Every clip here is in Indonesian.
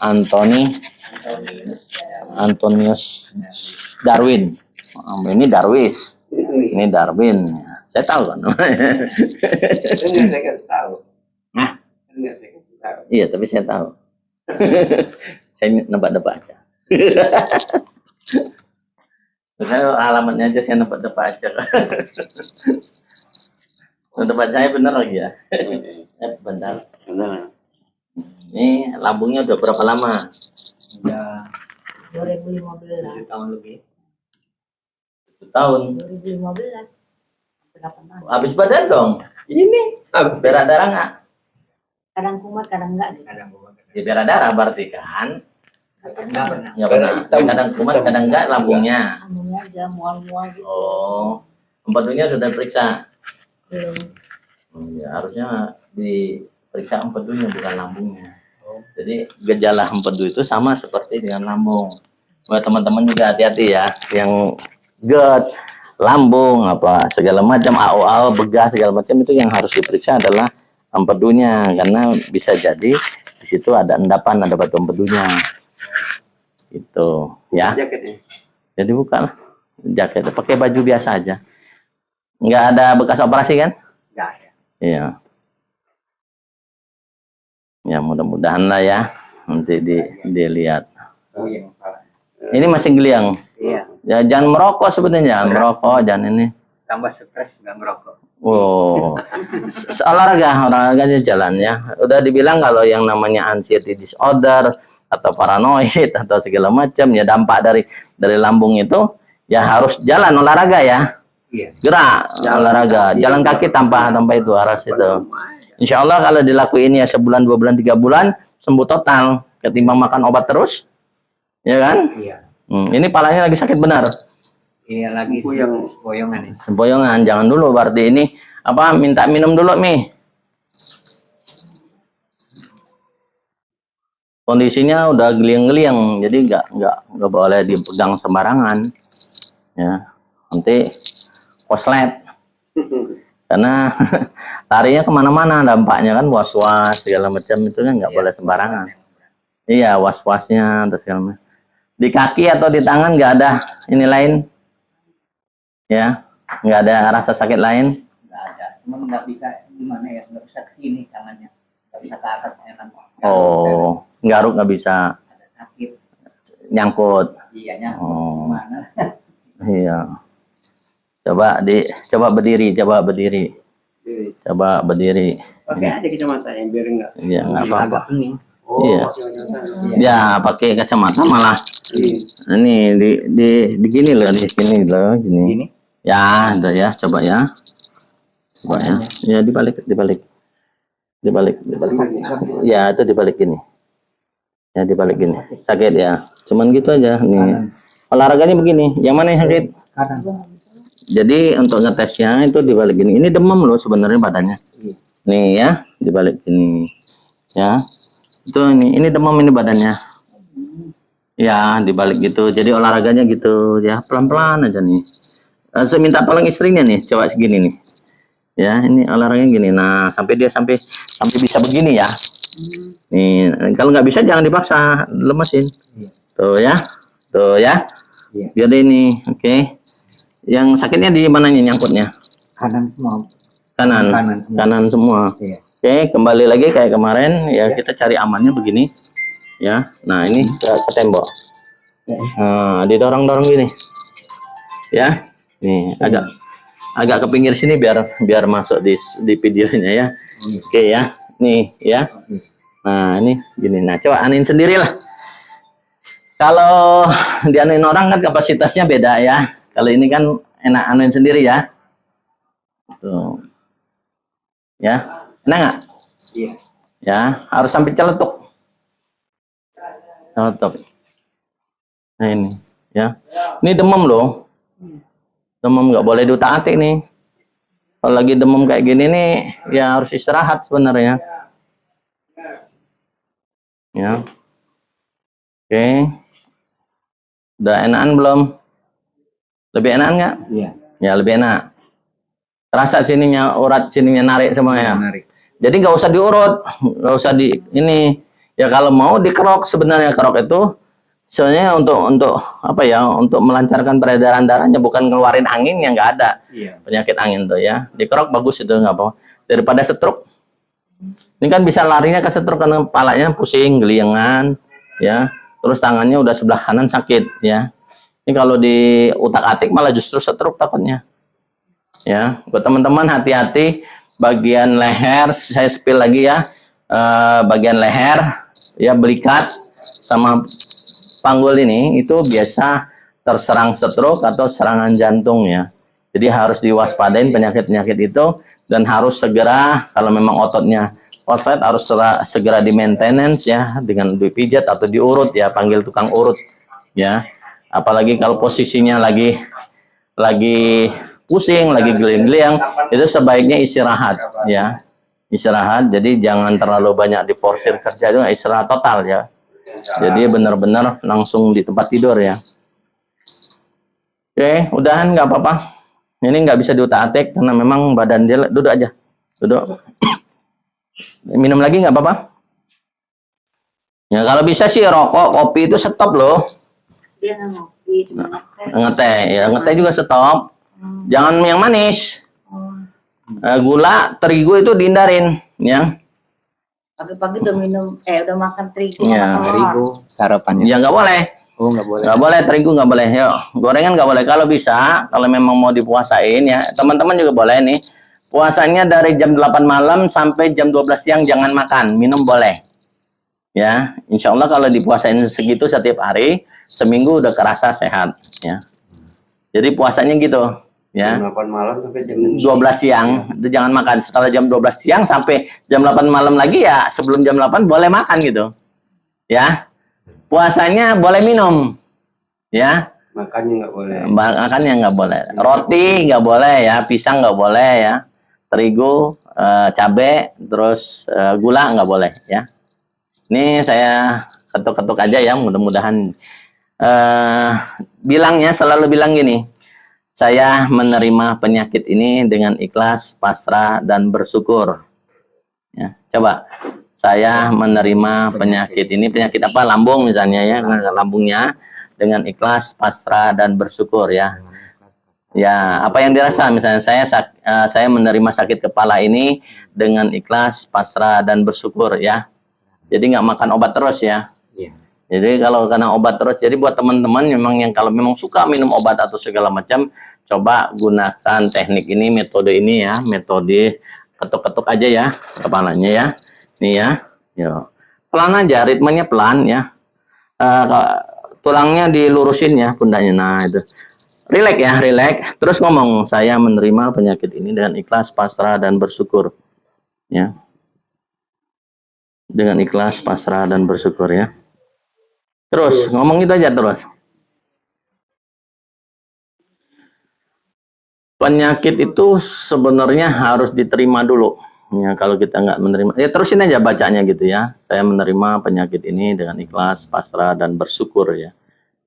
Anthony Antonius Darwin. Ini Darwis. Ini Darwin. Saya tahu kan. Enggak saya kasih tahu. Nah, Enggak saya kasih tahu. iya, tapi saya tahu. Saya nebak-nebak aja. Benar, alamatnya aja saya nebak-nebak aja. Nebak saya benar lagi ya. Bentar. Benar. Ini lambungnya udah berapa lama? Udah 7 2015. tahun lebih. 1 tahun. 2015. 8 tahun. Habis badan dong. Ini berak darah nggak? Kadang kumat, kadang enggak. Kadang gua Ya berak darah berarti kan? enggak pernah. Nggak pernah. Kadang kumat, kadang enggak lambungnya. Anunya aja mual-mual gitu. Oh, empedunya sudah diperiksa. Belum. Ya, harusnya diperiksa empedunya bukan lambungnya. Oh. Jadi gejala empedu itu sama seperti dengan lambung. Buat teman-teman juga hati-hati ya, yang GERD, lambung, apa segala macam, AO-AO, begah segala macam itu yang harus diperiksa adalah empedunya, karena bisa jadi di situ ada endapan, ada batu empedunya. Itu ya. Jaketnya. Jadi bukan jaket, pakai baju biasa aja. Nggak ada bekas operasi kan? Enggak ya. Iya. Ya mudah-mudahan lah ya, nanti dilihat. Oh iya. Pak. Ini masih geliang. Iya. Ya jangan merokok sebenarnya, jangan merokok, jangan ini. Tambah stres enggak merokok. Oh, olahraganya jalan ya. Udah dibilang kalau yang namanya anxiety disorder atau paranoid atau segala macam ya dampak dari lambung itu ya harus jalan olahraga ya. Iya. Gerak olahraga, jalan kaki tanpa itu aras itu. Insya Allah kalau dilakuin ya sebulan, 2 bulan, 3 bulan sembuh total ketimbang makan obat terus, ya kan? Iya. Ini palanya lagi sakit benar. Iya lagi boyongan nih. Sempoyongan, jangan dulu berarti ini apa minta minum dulu Mi. Kondisinya udah geliang-geliang, jadi nggak boleh dipegang sembarangan. Ya, nanti koslet. Karena larinya kemana-mana, dampaknya kan was-was segala macam itu kan nggak boleh sembarangan. Iya, was-wasnya atau segala macam. Di kaki atau di tangan nggak ada ini lain. Ya, nggak ada rasa sakit lain. Enggak ada. Cuma enggak bisa gimana ya? Enggak bisa ke sini tangannya. Enggak bisa ke atas enak. Oh, garuk nggak bisa, Ada sakit. nyangkut. Iya nyangkut. Oh. Mana? Iya. Coba berdiri. Coba berdiri. Pakai aja kacamata yang biar enggak. Iya, nggak apa-apa. Agak pening. Iya. Ya, pakai kacamata malah. Ini di gini loh, di sini loh, gini. Gini. Ya, ada ya, coba ya. Coba ya. Ya, dibalik. Ya, itu dibalik gini. Ya, dibalik gini. Sakit ya. Cuman gitu aja nih. Olahraganya begini. Yang mana yang sakit? Kanan. Jadi untuk ngetesnya itu dibalik gini. Ini demam loh sebenarnya badannya. Nih ya, dibalik gini. Ya. Itu ini demam ini badannya. Ya, dibalik gitu. Jadi olahraganya gitu ya, pelan-pelan aja nih. Saya minta tolong istrinya nih, coba segini nih. Ya, ini olahraganya gini. Nah, sampai dia sampai bisa begini ya. Nih, kalau nggak bisa jangan dipaksa, lemesin. Tuh ya. Iya. Biar ini, oke. Yang sakitnya di mananya nyangkutnya? Kanan semua. Kanan semua. Iya. Oke, kembali lagi kayak kemarin ya, kita cari amannya begini. Ya. Nah, ini ke tembok. Nah, didorong-dorong gini. Ya. Nih, agak ke pinggir sini biar masuk di videonya ya. Oke ya. Nih ya. Nah, ini gini. Nah, coba anin sendirilah. Kalau dianuin orang kan kapasitasnya beda ya. Kalau ini kan enak anuin sendiri ya. Tuh. Ya. Enak nggak? Iya. Ya, harus sampai celetuk. Nah, ini ya. Ini demam loh. Demam nggak boleh diutak-atik nih. Kalau lagi demam kayak gini nih, ya harus istirahat sebenarnya. Ya. Oke. Udah enakan belum? Lebih enak nggak? Iya. Ya, lebih enak. Terasa sininya, urat sininya narik semuanya. Menarik. Jadi nggak usah diurut, nggak usah di ini. Ya kalau mau dikerok, sebenarnya kerok itu sebenarnya untuk apa ya? Untuk melancarkan peredaran darahnya, bukan ngeluarin angin yang nggak ada. Iya. Penyakit angin tuh ya. Dikerok bagus itu nggak apa. Daripada stroke. Ini kan bisa larinya ke stroke karena kepalanya pusing, geliangan, ya. Terus tangannya udah sebelah kanan sakit, ya. Ini kalau di utak-atik malah justru stroke takutnya. Ya, buat teman-teman hati-hati bagian leher, saya spill lagi ya. Bagian leher, ya belikat sama panggul ini itu biasa terserang stroke atau serangan jantung ya. Jadi harus diwaspadain penyakit-penyakit itu dan harus segera kalau memang ototnya otot harus segera di maintenance ya dengan dipijat atau diurut ya, panggil tukang urut ya. Apalagi kalau posisinya lagi pusing, lagi geliang-geliang, itu sebaiknya istirahat ya. Istirahat, jadi jangan terlalu banyak diforsir kerja, itu istirahat total ya. Jadi benar-benar langsung di tempat tidur ya. Oke, udahan nggak apa-apa. Ini nggak bisa diutak-atik karena memang badan dia, duduk aja, duduk. Minum lagi nggak apa-apa. Ya kalau bisa sih rokok, kopi itu stop loh. Dia nggak ngopi, cuma ngeteh. Ngeteh, ya ngeteh juga stop. Jangan yang manis. Gula, terigu itu dihindarin, ya. Pagi-pagi udah minum, udah makan terigu. Ya, makan telur. Terigu sarapannya. Ya nggak boleh. Oh, nggak boleh. Nggak boleh, terigu nggak boleh. Yuk, gorengan nggak boleh. Kalau bisa, kalau memang mau dipuasain ya, teman-teman juga boleh nih. Puasanya dari jam 8 malam sampai jam 12 siang jangan makan, minum boleh. Ya, insya Allah kalau dipuasain segitu setiap hari, seminggu udah kerasa sehat. Ya, jadi puasanya gitu. Ya, Jam 8 malam sampai jam 12 siang itu jangan makan. Setelah jam 12 siang sampai jam 8 malam lagi ya, sebelum jam 8 boleh makan gitu. Ya. Puasanya boleh minum. Ya. makannya nggak boleh. Makannya nggak boleh. Roti nggak boleh ya, pisang nggak boleh ya. Terigu, cabe, terus gula nggak boleh ya. Ini saya ketuk-ketuk aja ya, mudah-mudahan bilangnya selalu bilang gini. Saya menerima penyakit ini dengan ikhlas, pasrah, dan bersyukur. Ya, coba, saya menerima penyakit ini, penyakit apa? Lambung misalnya ya, lambungnya dengan ikhlas, pasrah, dan bersyukur ya. Ya, apa yang dirasa? Misalnya saya menerima sakit kepala ini dengan ikhlas, pasrah, dan bersyukur ya. Jadi nggak makan obat terus ya. Iya. Jadi kalau kena obat terus, jadi buat teman-teman memang yang kalau memang suka minum obat atau segala macam, coba gunakan teknik ini, metode ini ya, metode ketuk-ketuk aja ya kepalanya ya. Nih ya, yo. Pelan aja, ritmenya pelan ya. Tulangnya dilurusin ya pundaknya. Nah itu, relax ya, relax. Terus ngomong, saya menerima penyakit ini dengan ikhlas, pasrah, dan bersyukur. Ya, dengan ikhlas, pasrah, dan bersyukur ya. Terus ngomong itu aja terus. Penyakit itu sebenarnya harus diterima dulu. Ya, kalau kita nggak menerima, ya terusin aja bacanya gitu ya. Saya menerima penyakit ini dengan ikhlas, pasrah, dan bersyukur ya.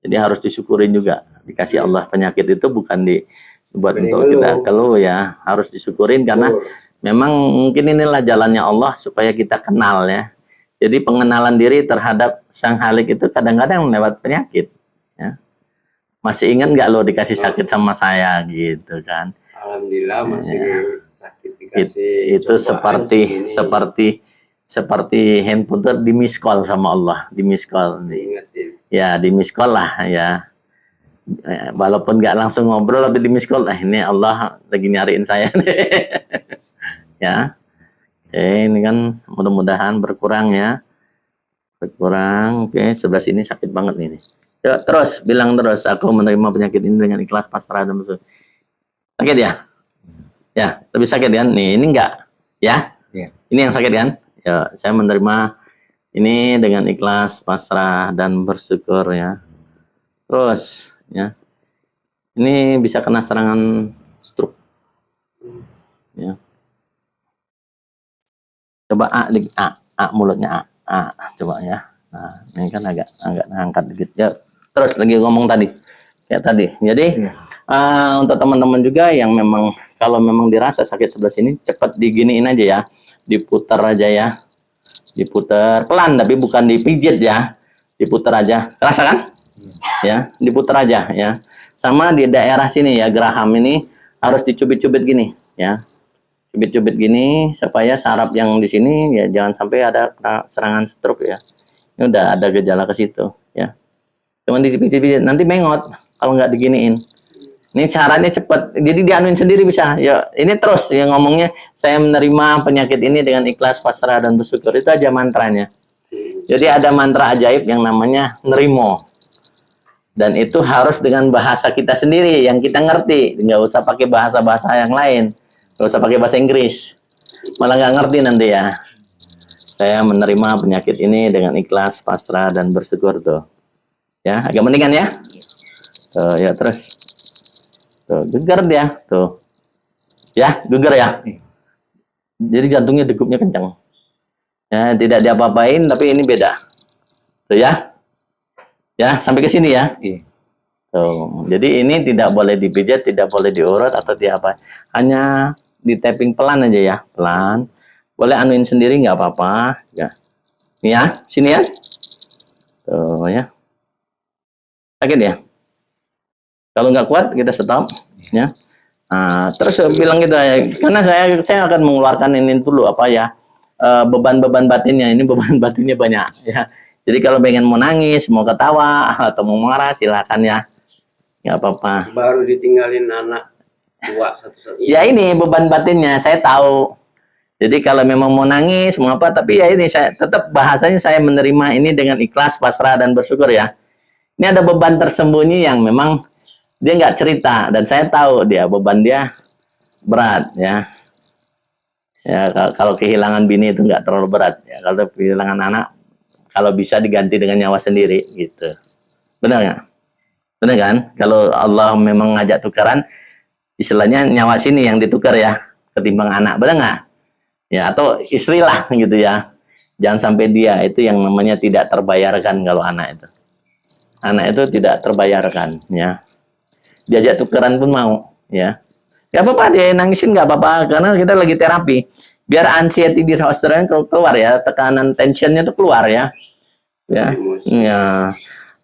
Jadi harus disyukurin juga. Dikasih Allah penyakit itu bukan dibuat untuk kita keluh ya. Harus disyukurin karena memang mungkin inilah jalannya Allah supaya kita kenal ya. Jadi pengenalan diri terhadap Sang Halik itu kadang-kadang lewat penyakit. Ya. Masih ingat nggak lo dikasih sakit sama saya gitu kan? Alhamdulillah masih sakit Itu dikasih. cobaan segini. seperti handphone tuh di miss call sama Allah, di miss call. Diingetin. Ya di miss call lah ya. Walaupun nggak langsung ngobrol tapi di miss call. Ini Allah lagi nyariin saya nih. Ya. Ini kan mudah-mudahan berkurang ya. Berkurang. Oke, sebelah sini sakit banget nih. Yuk, terus bilang terus, aku menerima penyakit ini dengan ikhlas, pasrah, dan bersyukur. Sakit ya? Ya, lebih sakit kan? Nih, ini enggak. Ya? Iya. Ini yang sakit kan? Ya, saya menerima ini dengan ikhlas, pasrah, dan bersyukur ya. Terus ya. Ini bisa kena serangan stroke. Ya. Coba A mulutnya A, coba ya. Nah, ini kan agak ngangkat dikit ya. Terus lagi ngomong tadi, kayak tadi. Jadi untuk teman-teman juga yang memang kalau memang dirasa sakit sebelah sini, cepat diginiin aja ya, diputar aja ya. Diputar pelan, tapi bukan dipijit ya. Diputar aja. Kerasa kan? Ya, diputar aja ya. Sama di daerah sini ya, geraham ini harus dicubit-cubit gini ya. Cubit-cubit gini supaya saraf yang di sini ya jangan sampai ada serangan stroke ya. Ini udah ada gejala ke situ ya. Cuman dipijit-pijit nanti mengot kalau nggak diginiin. Ini caranya cepat, jadi dianuin sendiri bisa. Ya, ini terus yang ngomongnya saya menerima penyakit ini dengan ikhlas, pasrah dan bersyukur. Itu aja mantranya. Jadi ada mantra ajaib yang namanya nerimo. Dan itu harus dengan bahasa kita sendiri yang kita ngerti. Nggak usah pakai bahasa-bahasa yang lain. Nggak usah pakai bahasa Inggris. Malah nggak ngerti nanti ya. Saya menerima penyakit ini dengan ikhlas, pasrah dan bersyukur tuh. Ya, agak mendingan ya. Tuh, ya terus. Tuh, gegar dia, tuh. Ya, gegar ya. Jadi jantungnya degupnya kencang. Ya, tidak diapa-apain, tapi ini beda. Tuh ya. Ya, sampai ke sini ya. Tuh. Jadi ini tidak boleh dipijat, tidak boleh diurut atau diapa. Hanya di tapping pelan aja ya, pelan. Boleh anuin sendiri nggak apa-apa. Ya. Ini ya, sini ya. Tuh ya. Sakit ya? Kalau nggak kuat kita stop ya. Nah, terus bilang gitu ya, karena saya akan mengeluarkan ini dulu apa ya, beban-beban batinnya. Ini beban batinnya banyak ya. Jadi kalau pengen mau nangis, mau ketawa atau mau marah silakan ya. Nggak apa-apa. Baru ditinggalin anak tua satu-satunya. Ya ini beban batinnya saya tahu. Jadi kalau memang mau nangis, mau apa, tapi ya ini saya tetap bahasanya saya menerima ini dengan ikhlas, pasrah dan bersyukur ya. Ini ada beban tersembunyi yang memang dia nggak cerita dan saya tahu dia beban dia berat ya. Ya kalau kehilangan bini itu nggak terlalu berat ya. Kalau kehilangan anak kalau bisa diganti dengan nyawa sendiri gitu. Benar nggak? Benar kan? Kalau Allah memang ngajak tukaran, istilahnya nyawa sini yang ditukar ya ketimbang anak. Benar nggak? Ya atau istri lah gitu ya. Jangan sampai dia itu yang namanya tidak terbayarkan kalau anak itu. Anak itu tidak terbayarkan ya. Diajak tukeran pun mau ya. Gak apa-apa dia nangisin nggak apa-apa karena kita lagi terapi. Biar anxiety disorder keluar ya, tekanan tensionnya itu keluar ya. Ya. Ya.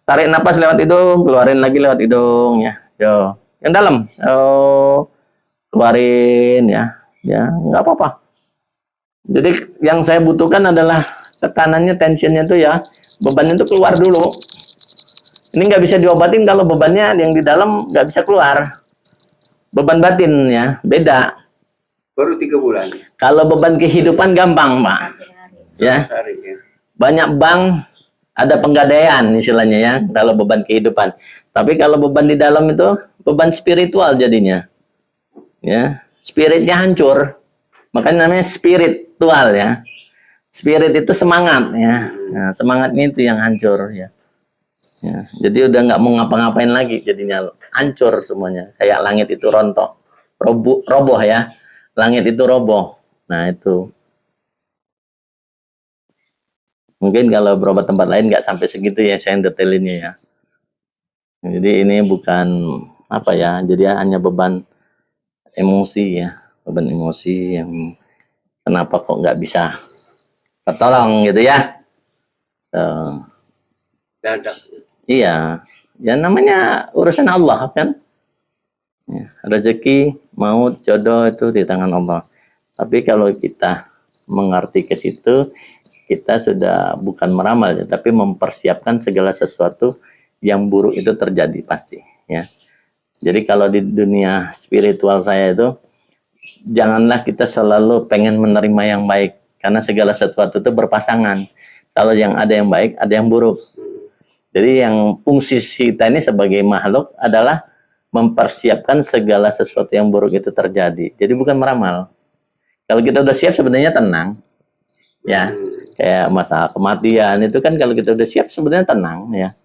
Tarik napas lewat hidung, keluarin lagi lewat hidung ya. Yo. Yang dalam. Keluarin ya. Ya, nggak apa-apa. Jadi yang saya butuhkan adalah tekanannya, tensionnya itu ya, bebannya itu keluar dulu. Ini nggak bisa diobatin kalau bebannya yang di dalam nggak bisa keluar. Beban batin ya, beda. Baru 3 bulan. Kalau beban kehidupan gampang, Pak. Ya. Banyak bank ada penggadaian istilahnya ya, kalau beban kehidupan. Tapi kalau beban di dalam itu beban spiritual jadinya. Ya, spiritnya hancur. Makanya namanya spiritual ya. Spirit itu semangat ya. Nah, semangatnya itu yang hancur ya. Ya, jadi udah nggak mau ngapa-ngapain lagi, jadinya hancur semuanya. Kayak langit itu rontok, roboh ya. Langit itu roboh. Nah itu. Mungkin kalau berobat tempat lain nggak sampai segitu ya saya detailinnya ya. Jadi ini bukan apa ya, jadi hanya beban emosi ya, beban emosi yang kenapa kok nggak bisa ketolong gitu ya. Dadak. Iya, ya namanya urusan Allah kan. Ya, rezeki, maut, jodoh itu di tangan Allah. Tapi kalau kita mengerti ke situ, kita sudah bukan meramal, tapi mempersiapkan segala sesuatu yang buruk itu terjadi pasti. Ya. Jadi kalau di dunia spiritual saya itu, janganlah kita selalu pengen menerima yang baik, karena segala sesuatu itu berpasangan. Kalau yang ada yang baik, ada yang buruk. Jadi yang fungsi kita ini sebagai makhluk adalah mempersiapkan segala sesuatu yang buruk itu terjadi. Jadi bukan meramal. Kalau kita udah siap sebenarnya tenang. Ya, kayak masalah kematian itu kan kalau kita udah siap sebenarnya tenang ya.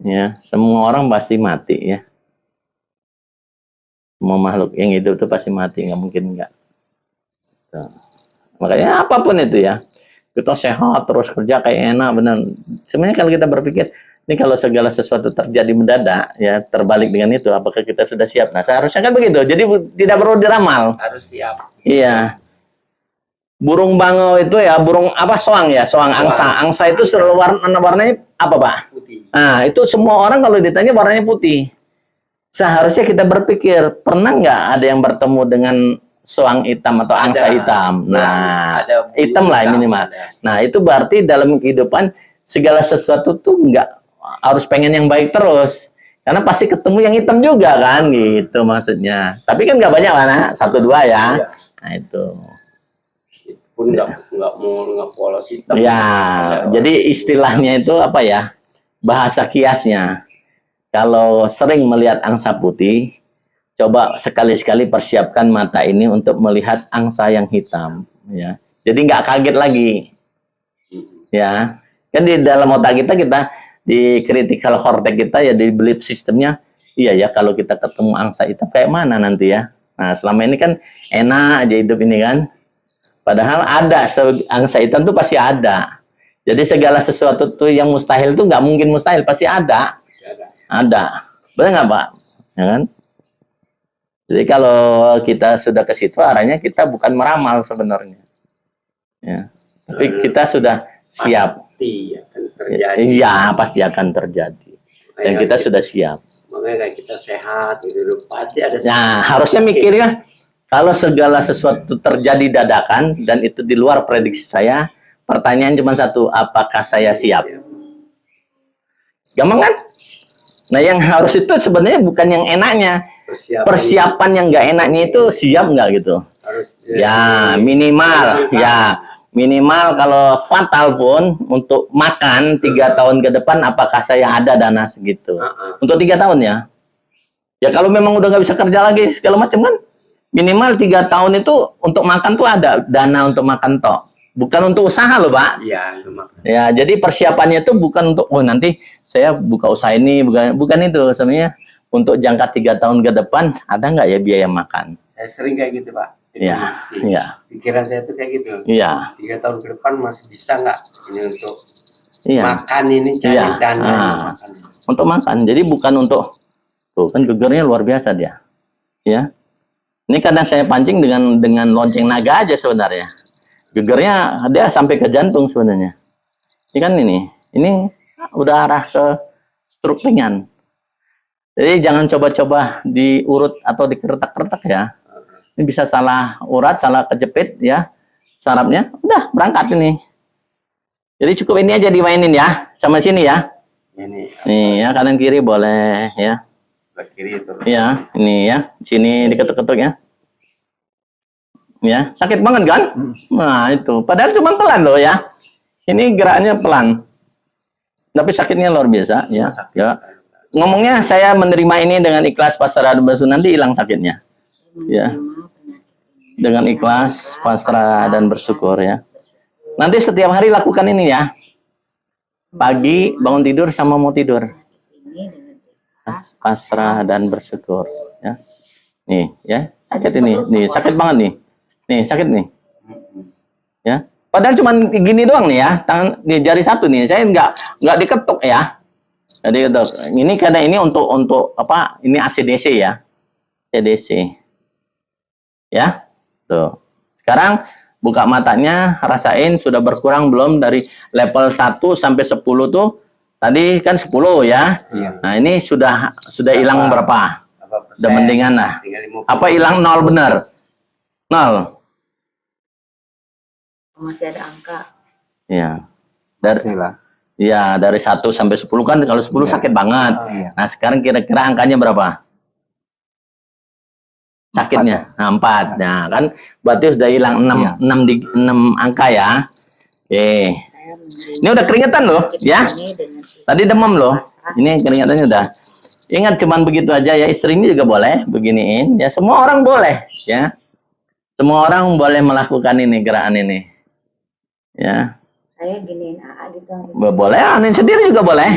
Ya, semua orang pasti mati ya. Semua makhluk yang hidup itu pasti mati, nggak mungkin enggak. Tuh. Makanya apapun itu ya. Kita sehat terus kerja kayak enak benar. Sebenarnya kalau kita berpikir ini kalau segala sesuatu terjadi mendadak ya terbalik dengan itu, apakah kita sudah siap? Nah seharusnya kan begitu. Jadi tidak perlu diramal. Harus siap. Iya. Burung bangau itu ya, burung apa, soang ya, soang angsa. Angsa itu selalu warnanya apa, Pak? Putih. Nah, itu semua orang kalau ditanya warnanya putih. Seharusnya kita berpikir, pernah nggak ada yang bertemu dengan soang hitam atau angsa Ada. hitam? Nah, Ada bulu hitam lah hitam, minimal. ada. Nah, itu berarti dalam kehidupan segala sesuatu tuh nggak harus pengen yang baik terus. Karena pasti ketemu yang hitam juga kan, gitu maksudnya. Tapi kan nggak banyak mana, 1-2 ya. Iya. Nah, itu. Pun nggak polos hitam. Ya, Ada jadi istilahnya itu apa ya? Bahasa kiasnya. Kalau sering melihat angsa putih, coba sekali-sekali persiapkan mata ini untuk melihat angsa yang hitam, ya. Jadi nggak kaget lagi, ya. Kan di dalam otak kita di critical cortex kita ya, di belief sistemnya, iya ya, kalau kita ketemu angsa hitam kayak mana nanti ya. Nah, selama ini kan enak aja hidup ini kan. Padahal ada angsa hitam tuh pasti ada. Jadi segala sesuatu tuh yang mustahil tuh nggak mungkin mustahil, pasti ada. Ada. Benar nggak, Pak? Ya kan? Jadi kalau kita sudah ke situ, arahnya kita bukan meramal sebenarnya. Ya. Tapi kita sudah siap. Pasti akan terjadi. Iya, pasti akan terjadi. Dan kita sudah siap. Makanya kayak kita sehat, gitu, pasti ada. Nah, harusnya mikirnya, kalau segala sesuatu terjadi dadakan dan itu di luar prediksi saya, pertanyaan cuma satu, apakah saya siap? Gampang kan? Nah, yang harus itu sebenarnya bukan yang enaknya. Persiapan yang nggak enaknya itu siap nggak gitu? Harus. Ya, minimal. Ya, minimal kalau fatal pun untuk makan 3 tahun ke depan, apakah saya ada dana segitu? Untuk 3 tahun ya. Ya kalau memang udah nggak bisa kerja lagi segala macam kan, minimal 3 tahun itu untuk makan tuh ada dana untuk makan tok. Bukan untuk usaha loh, Pak. Iya, itu makan. Ya, jadi persiapannya itu bukan untuk, oh nanti saya buka usaha ini, bukan itu sebenarnya. Untuk jangka 3 tahun ke depan, ada nggak ya biaya makan? Saya sering kayak gitu, Pak. Iya, iya. Pikiran saya tuh kayak gitu. Iya. 3 tahun ke depan masih bisa nggak ini untuk Iya. makan ini, cari Iya. dana makan. Untuk makan. Jadi bukan untuk, tuh kan gegernya luar biasa dia. Ya. Ini kadang saya pancing dengan lonceng naga aja sebenarnya. Gegernya dia sampai ke jantung sebenarnya. Ini kan ini udah arah ke struk ringan. Jadi jangan coba-coba diurut atau dikeretak-keretak ya. Ini bisa salah urat, salah kejepit ya sarafnya. Udah berangkat ini. Jadi cukup ini aja dimainin ya, sama sini ya. Ini Nih ya, kanan kiri boleh ya. sebelah kiri itu. Iya, ini ya. Sini diketuk-ketuk ya. Ya, sakit banget kan? Nah, itu. Padahal cuma pelan loh ya. Ini geraknya pelan. Tapi sakitnya luar biasa ya. Ya. Ngomongnya saya menerima ini dengan ikhlas, pasrah dan bersyukur, nanti hilang sakitnya. Ya. Dengan ikhlas, pasrah dan bersyukur ya. Nanti setiap hari lakukan ini ya. Pagi bangun tidur sama mau tidur. Pasrah dan bersyukur ya. Nih ya, sakit ini. Nih, sakit banget nih. Nih, sakit nih. Ya. Padahal cuma gini doang nih ya, tangan di jari satu nih. Saya nggak diketuk ya. Jadi ini karena ini untuk apa? Ini ACDC ya. ACDC. Ya. Tuh. Sekarang buka matanya, rasain sudah berkurang belum dari level 1 sampai 10 tuh. Tadi kan 10 ya. Iya. Nah, ini sudah hilang berapa? Udah mendingan lah. Apa hilang 0 benar? 0. Masih ada angka. Ya. Dari 1 sampai 10 kan, kalau 10 sakit banget. Nah, sekarang kira-kira angkanya berapa? Sakitnya. Nah, 4. Nah, kan berarti sudah hilang 6 angka ya. Oke. Ini udah keringetan loh, ya. Tadi demam loh. Ini keringetannya udah. Ingat cuman begitu aja ya, istri ini juga boleh beginiin. Ya, semua orang boleh, ya. Semua orang boleh melakukan ini, gerakan ini. Ya. Saya giniin AA gitu. Boleh, anin sendiri juga boleh.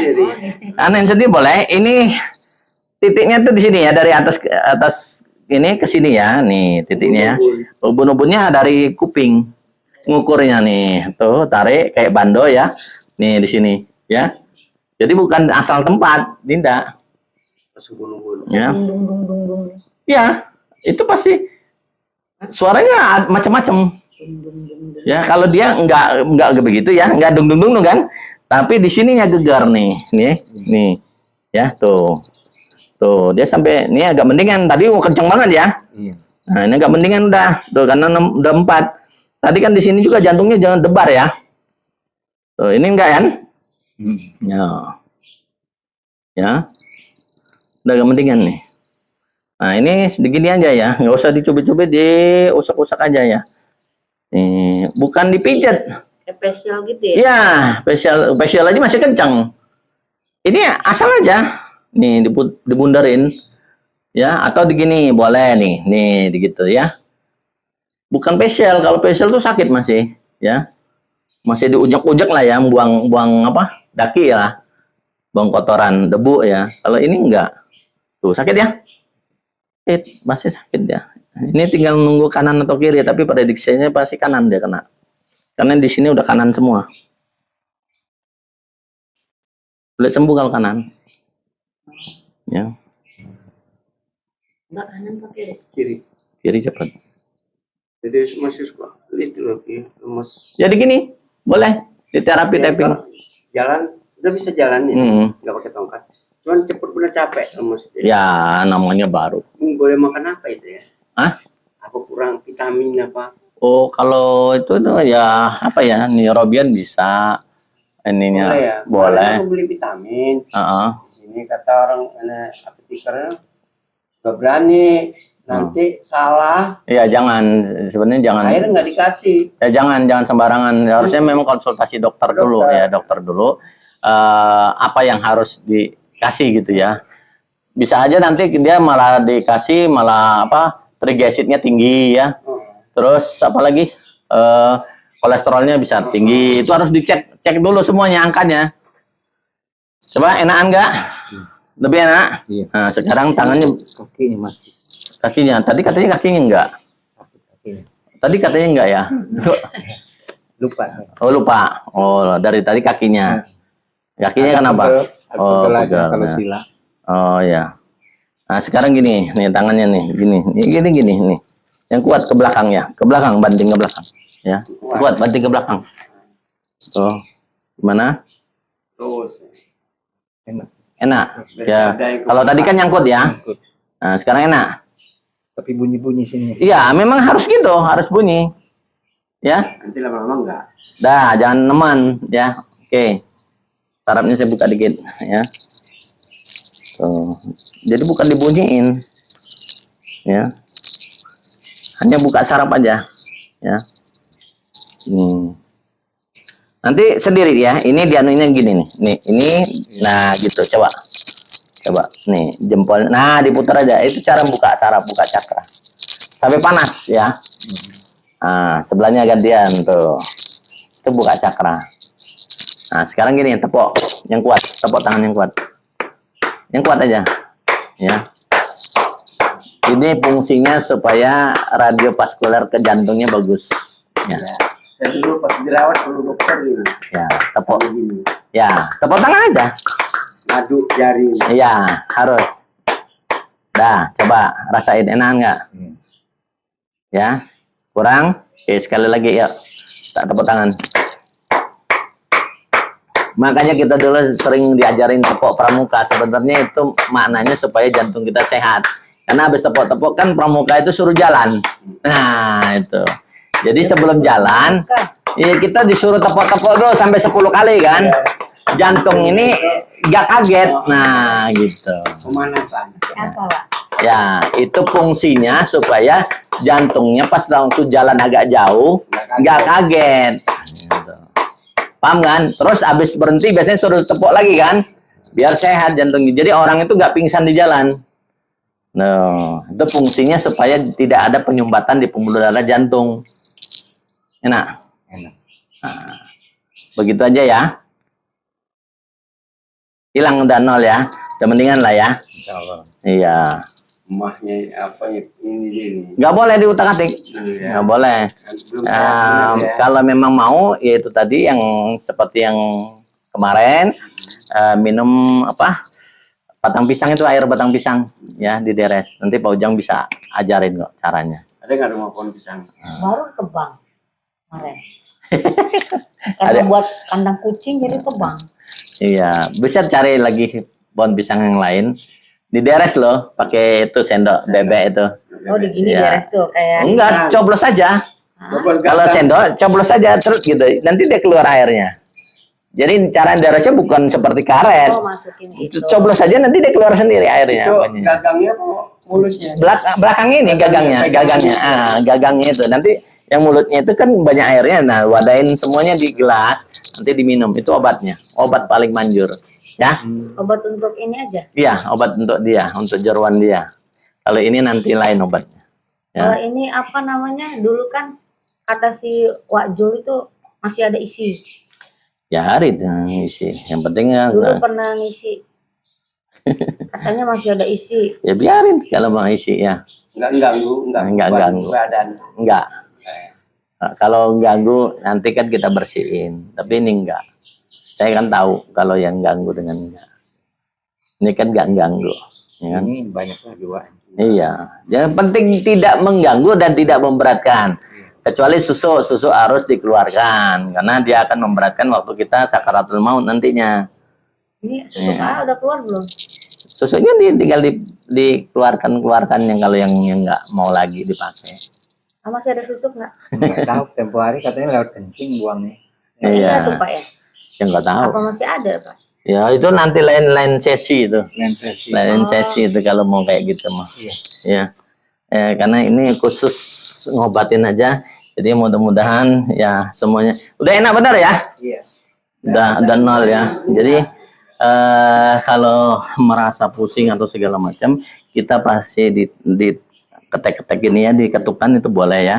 Anin sendiri boleh. Ini titiknya tuh di sini ya, dari atas ini ke sini ya. Nih titiknya ya. Ubun-ubunnya dari kuping. Ngukurnya nih. Tuh, tarik kayak bando ya. Nih di sini ya. Jadi bukan asal tempat, tidak. Ya. Ya, itu pasti suaranya macam-macam. Ya, kalau dia enggak begitu ya, enggak dung dung dung kan. Tapi di sininya gegar nih. Ya, tuh. Tuh, dia sampai ini agak mendingan. Tadi mau kenceng banget ya. Iya. Nah, ini agak mendingan udah. Tuh, karena udah 4. Tadi kan di sini juga jantungnya jangan debar ya. Tuh, ini enggak kan? Ya. Ya. Udah agak mendingan nih. Nah, ini sedikit aja ya. Nggak usah dicubit-cubit, diusap-usap aja ya. Nih, bukan dipijat. Spesial gitu ya? Iya, facial aja masih kencang. Ini asal aja. Nih, dibundarin. Ya, atau begini boleh nih gitu ya. Bukan facial, kalau facial tuh sakit masih, ya. Masih diujak-ujak lah ya, buang apa? Daki ya. Buang kotoran, debu ya. Kalau ini enggak. Tuh, sakit ya? Masih sakit ya. Ini tinggal nunggu kanan atau kiri, tapi prediksinya pasti kanan dia kena. Karena di sini udah kanan semua. Boleh sembuh kalau kanan. Ya. Mbak kanan ke kiri? Kiri. Kiri cepat. Jadi masih suka itu lagi lemes. Jadi gini, boleh diterapi Ya, tapping. jalan udah bisa jalan ya, nggak pakai tongkat. Cuman cepet bener capek lemes. Ya, namanya baru. Boleh makan apa itu ya? Hah? Apa kurang vitamin apa? Oh, kalau itu tuh ya apa ya, neurobion bisa. Ininya Boleh ya? boleh. Aku beli vitamin. Heeh. Di sini kata orang apotekernya nggak berani, nanti salah. Iya, jangan. Sebenarnya jangan. Akhirnya nggak dikasih. Ya jangan sembarangan. Harusnya memang konsultasi dokter dulu ya, dokter dulu. Apa yang harus dikasih gitu ya. Bisa aja nanti dia malah dikasih malah apa? Trigliseridnya tinggi ya. Terus apa lagi? Kolesterolnya bisa tinggi. Itu harus cek dulu semuanya angkanya. Coba enakan enggak? Lebih enak? Iya. Nah, sekarang tangannya, Kakinya masih. kakinya. Tadi katanya kakinya enggak. Kakinya. Tadi katanya enggak ya? Lupa. Oh, lupa. Oh, dari tadi kakinya. Kakinya kenapa? Oh, Pegel aja pegel, kalau ya. sila. Oh ya. Nah, sekarang gini, nih tangannya nih, gini nih. Yang kuat ke belakang ya, ke belakang, banting ke belakang. Ya, kuat banting ke belakang. Tuh, gimana? Terus. Enak. Enak. Ya. Kalau tadi kan nyangkut ya. Ikut. Nah, sekarang enak. Tapi bunyi-bunyi sini. Iya, memang harus gitu, harus bunyi. Ya. Nanti lama-lama enggak. Dah, jangan neman ya. Oke. Sarapnya saya buka dikit ya. Tuh. Jadi bukan dibunyiin. Ya. Hanya buka sarap aja. Ya. Nanti sendiri ya. Ini dianunya gini nih. Nih, ini nah gitu. Coba. Nih, jempol. Nah, diputar aja. Itu cara buka saraf, buka cakra. Sampai panas ya. Nah, sebelahnya gantian tuh. Itu buka cakra. Nah, sekarang gini, tepuk yang kuat, tepuk tangan yang kuat. Yang kuat aja. Ya. Ini fungsinya supaya radiovaskuler ke jantungnya bagus. Ya. Saya dulu pas dirawat perlu dokter gitu. Ya, tepuk. Begini. Ya, tepuk tangan aja. Ngaduk jari. Iya, harus. Dah, coba rasain enak nggak? Ya, kurang? Oke, sekali lagi ya. Tak tepuk tangan. Makanya kita dulu sering diajarin tepuk pramuka. Sebenarnya itu maknanya supaya jantung kita sehat. Karena habis tepuk-tepuk kan pramuka itu suruh jalan. Nah, itu. Jadi sebelum jalan, ya kita disuruh tepuk-tepuk dulu sampai 10 kali kan. Jantung ini gak kaget. Nah, gitu. Pemanasan. Apa, Pak? Ya, itu fungsinya supaya jantungnya pas waktu jalan agak jauh gak kaget. Gitu. Paham kan? Terus habis berhenti biasanya suruh tepuk lagi kan? Biar sehat jantungnya. Jadi orang itu gak pingsan di jalan. Nah, itu fungsinya supaya tidak ada penyumbatan di pembuluh darah jantung. Enak? Enak. Nah, begitu aja ya. Hilang udah 0 ya. Udah mendingan lah ya. Insyaallah. Iya. Emasnya apa ya? Ini. Nggak boleh diutak-atik. Ya. Nggak boleh. Belum sehat benar ya. Kalau memang mau, yaitu tadi yang seperti yang kemarin, minum apa? Batang pisang itu, air batang pisang ya, dideres. Nanti Pak Ujang bisa ajarin kok caranya. Ada nggak rumah pohon pisang? Baru kebang. kemarin. Karena buat kandang kucing jadi kebang. Iya, bisa cari lagi pohon pisang yang lain. Dideres loh, pakai itu sendok bebek itu. Oh, di gini Iya. beres tuh kayak. Enggak, coblos saja. Coblos Kalau gagang. sendok, coblos saja terus gitu. Nanti dia keluar airnya. Jadi cara deresnya bukan seperti karet. Oh, masukin itu. Coblos saja nanti dia keluar sendiri airnya. Itu pokoknya. gagangnya kok mulutnya. Belakang ini gagangnya. Gagangnya itu. Nanti yang mulutnya itu kan banyak airnya. Nah, wadain semuanya di gelas, nanti diminum. Itu obatnya. Obat paling manjur. Ya. Obat untuk ini aja. Iya, obat untuk dia, untuk jeroan dia. Kalau ini nanti lain obatnya. Kalau Ya. ini apa namanya? Dulu kan kata si Wak Jul itu masih ada isi. Ya hari isi. Yang penting ya, Dulu pernah ngisi. Katanya masih ada isi. ya biarin kalau mau isi ya. Enggak ganggu, Enggak buat ganggu. badan. Enggak. Nah, kalau ganggu nanti kan kita bersihin. Tapi ini enggak. Saya kan tahu kalau yang ganggu dengan enggak. Ini kan enggak ganggu. Ya kan? Ini banyak lagi, Wak. Iya. Yang penting tidak mengganggu dan tidak memberatkan. Kecuali susu harus dikeluarkan. Karena dia akan memberatkan waktu kita sakaratul maut nantinya. Ini susu udah keluar belum? Susunya tinggal dikeluarkan yang kalau yang nggak mau lagi dipakai. Ah, masih ada susuk nggak? Nggak tahu, tempo hari katanya lewat kencing buangnya. Iya tuh Pak ya. Yang nggak tahu. Apa masih ada Pak? Ya itu nanti lain sesi itu. Lensesi. Lain sesi itu kalau mau kayak gitu mah. Iya. Ya. Karena ini khusus ngobatin aja. Jadi mudah-mudahan ya semuanya udah enak benar ya. Iya. Udah nol ya. Jadi kalau merasa pusing atau segala macam, kita pasti di ketek-ketek ini ya, diketukan itu boleh ya.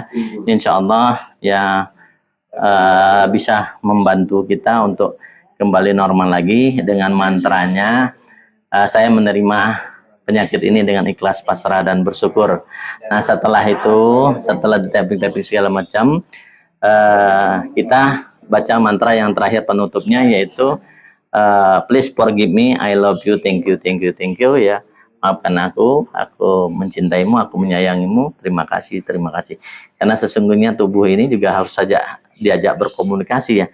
Insya Allah ya bisa membantu kita untuk kembali normal lagi dengan mantranya. Saya menerima penyakit ini dengan ikhlas, pasrah dan bersyukur. Nah setelah itu, setelah di-tapping segala macam, kita baca mantra yang terakhir penutupnya yaitu please forgive me, I love you, thank you ya. Maafkan aku mencintaimu, aku menyayangimu, terima kasih. Karena sesungguhnya tubuh ini juga harus saja diajak berkomunikasi ya.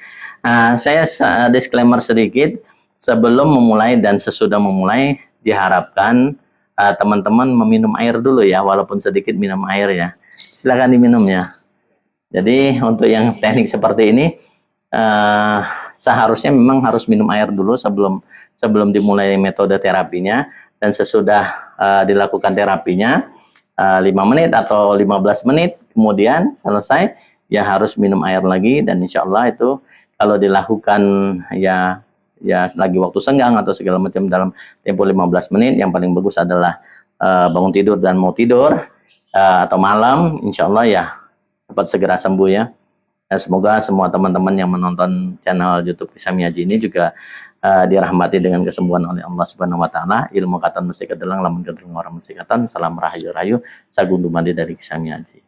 Saya disclaimer sedikit, sebelum memulai dan sesudah memulai diharapkan teman-teman meminum air dulu ya, walaupun sedikit minum air ya. Silakan diminum ya. Jadi untuk yang teknik seperti ini seharusnya memang harus minum air dulu sebelum dimulai metode terapinya, dan sesudah dilakukan terapinya 5 menit atau 15 menit kemudian selesai ya harus minum air lagi. Dan insya Allah itu kalau dilakukan ya lagi waktu senggang atau segala macam dalam tempo 15 menit, yang paling bagus adalah bangun tidur dan mau tidur atau malam, insya Allah ya dapat segera sembuh ya. Semoga semua teman-teman yang menonton channel YouTube Kisah Miyaji ini juga dirahmati dengan kesembuhan oleh Allah Subhanahu wa taala. Ilmu katan mesti kedelang, lamun kedelang orang mesti katan. Salam rahayu rahayu sagundu mandi dari Kisah Miyaji.